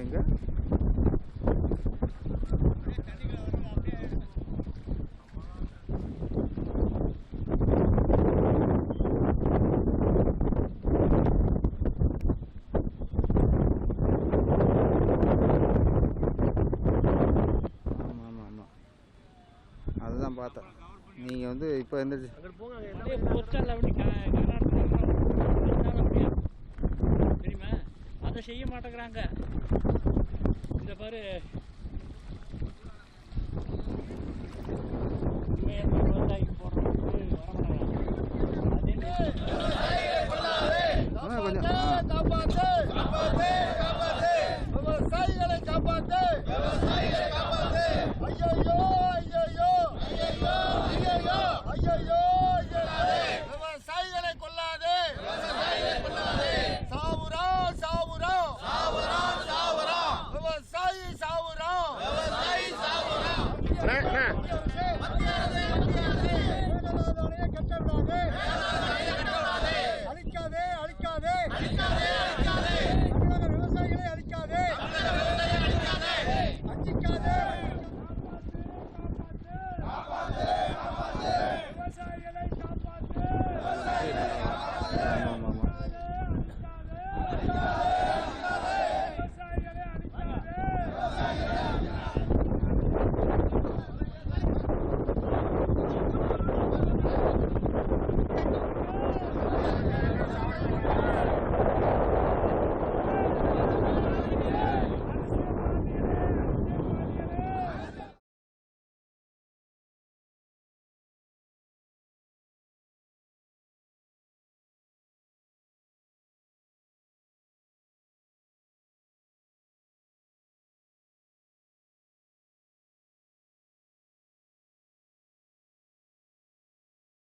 எங்கே அதுதான் பார்த்தேன். நீங்கள் வந்து இப்போ எந்திரிச்சு தெரியுமா? அதை செய்ய மாட்டேங்கிறாங்க. இந்த பாரு விவசாயிக்கு போடுறதுக்கு வர விவசாயிகளை காப்பாத்து, ஐயோ ஐயோ ஐயோ, விவசாயிகளை கொல்லாதே, சாவுறோம் விவசாயி சாவுறோம். அழிக்காதே விவசாயிகளை அழிக்காதே, அஞ்சிக்காதே. விவசாயிகளை காப்பாற்று.